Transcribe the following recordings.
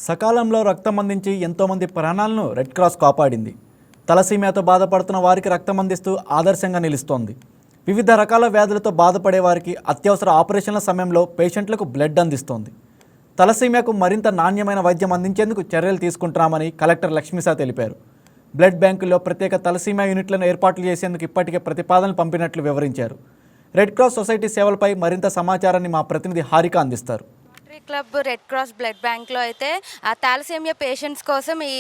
సకాలంలో రక్తం అందించి ఎంతోమంది ప్రాణాలను రెడ్ క్రాస్ కాపాడింది. తలసీమియాతో బాధపడుతున్న వారికి రక్తం అందిస్తూ ఆదర్శంగా నిలుస్తోంది. వివిధ రకాల వ్యాధులతో బాధపడే వారికి అత్యవసర ఆపరేషన్ల సమయంలో పేషెంట్లకు బ్లడ్ అందిస్తోంది. తలసీమియాకు మరింత నాణ్యమైన వైద్యం అందించేందుకు చర్యలు తీసుకుంటున్నామని కలెక్టర్ లక్ష్మీసా తెలిపారు. బ్లడ్ బ్యాంకుల్లో ప్రత్యేక తలసీమియా యూనిట్లను ఏర్పాట్లు చేసేందుకు ఇప్పటికే ప్రతిపాదనలు పంపినట్లు వివరించారు. రెడ్ క్రాస్ సొసైటీ సేవలపై మరింత సమాచారాన్ని మా ప్రతినిధి హారిక అందిస్తారు. క్లబ్ రెడ్ క్రాస్ బ్లడ్ బ్యాంక్లో అయితే థాలసీమియా పేషెంట్స్ కోసం ఈ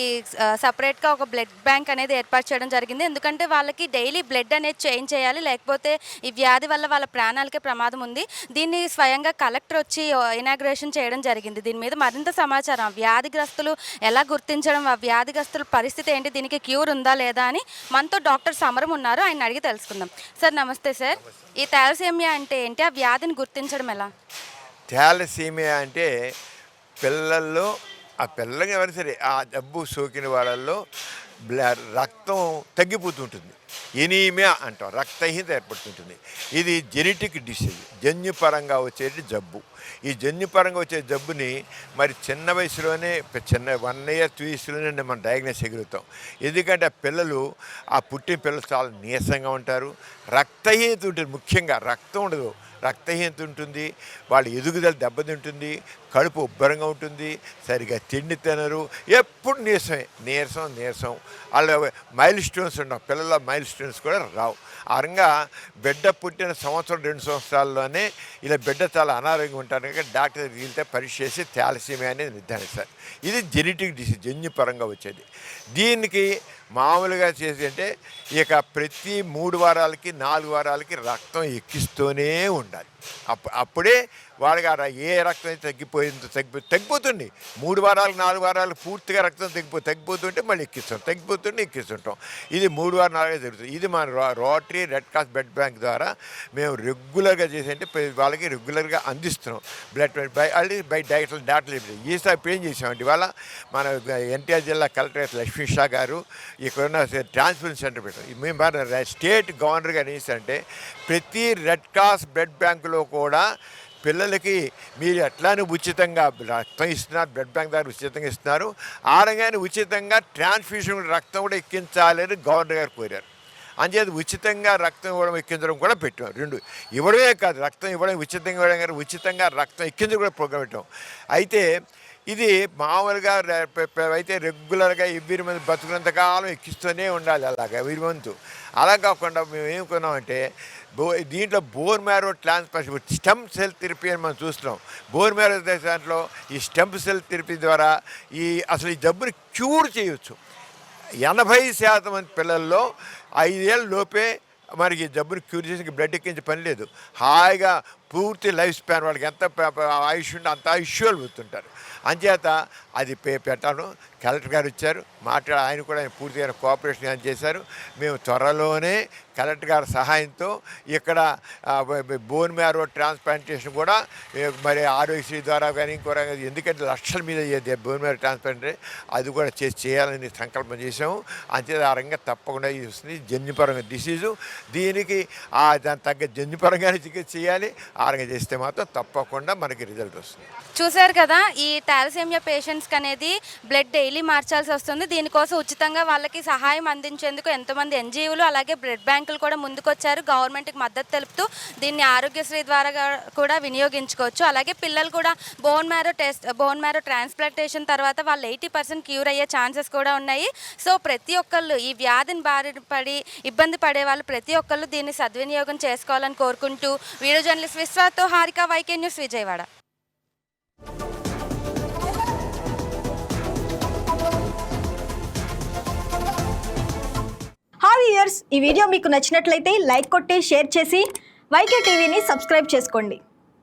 సపరేట్గా ఒక బ్లడ్ బ్యాంక్ అనేది ఏర్పాటు చేయడం జరిగింది. ఎందుకంటే వాళ్ళకి డైలీ బ్లడ్ అనేది చేంజ్ చేయాలి, లేకపోతే ఈ వ్యాధి వల్ల వాళ్ళ ప్రాణాలకే ప్రమాదం ఉంది. దీన్ని స్వయంగా కలెక్టర్ వచ్చి ఇనాగ్రేషన్ చేయడం జరిగింది. దీని మీద మరింత సమాచారం, వ్యాధిగ్రస్తులు ఎలా గుర్తించడం, ఆ వ్యాధిగ్రస్తుల పరిస్థితి ఏంటి, దీనికి క్యూర్ ఉందా లేదా అని మనతో డాక్టర్ సమరం ఉన్నారు, ఆయన అడిగి తెలుసుకుందాం. సార్ నమస్తే సార్, ఈ థాలసీమియా అంటే ఏంటి, ఆ వ్యాధిని గుర్తించడం ఎలా? థాలసీమియా అంటే పిల్లల్లో ఆ పిల్లలకి ఎవరైనా సరే ఆ జబ్బు సోకిన వాళ్ళల్లో రక్తం తగ్గిపోతుంటుంది. ఎనీమియా అంటాం, రక్తహీనత ఏర్పడుతుంటుంది. ఇది జెనెటిక్ డిసీజ్, జన్యుపరంగా వచ్చే జబ్బు. ఈ జన్యుపరంగా వచ్చే జబ్బుని మరి చిన్న వయసులోనే 1 year 2 yearsలోనే మనం డయాగ్నోస్ చేయగలుగుతాం. ఎందుకంటే ఆ పిల్లలు, ఆ పుట్టిన పిల్లలు చాలా నీరసంగా ఉంటారు, రక్తహీనత ఉంటుంది, ముఖ్యంగా రక్తం ఉండదు, రక్తహీనత ఉంటుంది, వాళ్ళ ఎదుగుదల దెబ్బతింటుంది, కడుపు ఉబ్బరంగా ఉంటుంది, సరిగా తిండి తినరు, ఎప్పుడు నీరసం. వాళ్ళ మైల్ స్టోన్స్ ఉండవు, పిల్లల మైల్ స్టోన్స్ కూడా రావు. ఆ రంగా బిడ్డ పుట్టిన 1-2 సంవత్సరాల్లోనే ఇలా బిడ్డ చాలా అనారోగ్యంగా ఉంటారు కనుక డాక్టర్ దగ్గరికి వెళ్తే పరీక్ష చేసి థాలసీమియా అనేది నిర్ధారిస్తారు. ఇది జెనెటిక్ డిసీజ్, జన్యుపరంగా వచ్చేది. దీనికి మామూలుగా చేసి అంటే ఇక ప్రతి 3 వారాలకి 4 వారాలకి రక్తం ఎక్కిస్తూనే ఉండాలి. అప్పుడే వాడికి ఏ రక్తం అయితే తగ్గిపోతుంది. 3 వారాలకు 4 వారాలకు పూర్తిగా రక్తం తగ్గిపోతుంటే మళ్ళీ ఎక్కిస్తుంటాం. ఇది 3 వారం 4 జరుగుతుంది. ఇది మన rotary red cross blood bank ద్వారా మేము రెగ్యులర్గా చేసేంటే వాళ్ళకి రెగ్యులర్గా అందిస్తున్నాం బ్లడ్ బై డాక్టర్లు ఈసారి ఇప్పుడు ఏం చేసామంటే ఇవాళ మన ఎన్టీఆర్ జిల్లా కలెక్టర్ లక్ష్మీషా గారు ఇక్కడ ఉన్న ట్రాన్స్ఫ్యూజన్ సెంటర్ పెట్టారు. మేము స్టేట్ గవర్నర్ గారు ఏం చేస్తారంటే ప్రతి రెడ్ క్రాస్ బ్లడ్ బ్యాంకులో కూడా పిల్లలకి మీరు ఎట్లానే ఉచితంగా రక్తం ఇస్తున్నారు, బ్లడ్ బ్యాంక్ ద్వారా ఉచితంగా ఇస్తున్నారు, ఆడగానే ఉచితంగా ట్రాన్స్ఫ్యూషన్ రక్తం కూడా ఎక్కించాలని గవర్నర్ గారు కోరారు. అంచేత ఉచితంగా రక్తం ఇవ్వడం ఎక్కించడం కూడా పెట్టాం. 2 ఇవ్వడమే కాదు, రక్తం ఇవ్వడం ఉచితంగా ఇవ్వడం కానీ ఉచితంగా రక్తం ఎక్కించడం కూడా ప్రోగ్రాం పెట్టాం. అయితే ఇది మామూలుగా అయితే రెగ్యులర్గా ఎవ్రీ మంత్ బతుకున్నంతకాలం ఎక్కిస్తూనే ఉండాలి. అలాగా ఎవ్రీ మంత్. అలా కాకుండా మేము ఏం కొన్నామంటే దీంట్లో bone marrow transplant, stem cell therapy అని మనం చూస్తున్నాం. బోన్ మ్యారో దాంట్లో ఈ స్టెమ్ సెల్ థెరపీ ద్వారా అసలు ఈ జబ్బుని క్యూర్ చేయవచ్చు. 80% మంది పిల్లల్లో 5 ఏళ్ళ లోపే మనకి జబ్బుని క్యూర్ చేసి బ్లడ్ ఎక్కించే పని లేదు. హాయిగా పూర్తి లైఫ్ స్పాన్, వాళ్ళకి ఎంత ఆయుష్ ఉంటే అంత ఆయుష్యాలు పోతుంటారు. అంచేత అది పెట్టాను. కలెక్టర్ గారు వచ్చారు, ఆయన కూడా పూర్తిగా కోఆపరేషన్ చేశారు. మేము త్వరలోనే కలెక్టర్ గారి సహాయంతో ఇక్కడ బోన్ మ్యారో ట్రాన్స్ప్లాంటేషన్ కూడా మరి ఆరోగ్యశ్రీ ద్వారా కానీ ఇంకో, ఎందుకంటే లక్షల మీద బోన్ మ్యారో ట్రాన్స్ప్లాంట్ అది కూడా చేయాలని సంకల్పం చేసాము. అంచేత ఆ రంగా తప్పకుండా వస్తుంది. జన్యుపరంగా డిసీజు, దీనికి దాని తగ్గ జన్యుపరంగానే చికిత్స చేయాలి. ఆ రంగా చేస్తే మాత్రం తప్పకుండా మనకి రిజల్ట్ వస్తుంది. చూశారు కదా, ఈ థాలసీమియా పేషెంట్స్కి అనేది బ్లడ్ డైలీ మార్చాల్సి వస్తుంది. దీనికోసం ఉచితంగా వాళ్ళకి సహాయం అందించేందుకు ఎంతోమంది ఎన్జిఓలు అలాగే బ్లడ్ బ్యాంకులు కూడా ముందుకొచ్చారు. గవర్నమెంట్కి మద్దతు తెలుపుతూ దీన్ని ఆరోగ్యశ్రీ ద్వారా కూడా వినియోగించుకోవచ్చు. అలాగే పిల్లలు కూడా బోన్ మ్యారో ట్రాన్స్ప్లాంటేషన్ తర్వాత వాళ్ళు 80% క్యూర్ అయ్యే ఛాన్సెస్ కూడా ఉన్నాయి. సో ప్రతి ఒక్కళ్ళు ఈ వ్యాధిని బారిన పడి ఇబ్బంది పడే వాళ్ళు ప్రతి ఒక్కళ్ళు దీన్ని సద్వినియోగం చేసుకోవాలని కోరుకుంటూ వీడియో జర్నలిస్ట్ విశ్వాతో Harika, YK news, Vijayawada. Hi viewers, ఈ వీడియో మీకు నచ్చినట్లయితే లైక్ కొట్టి షేర్ చేసి వైకే టీవీని సబ్స్క్రైబ్ చేసుకోండి.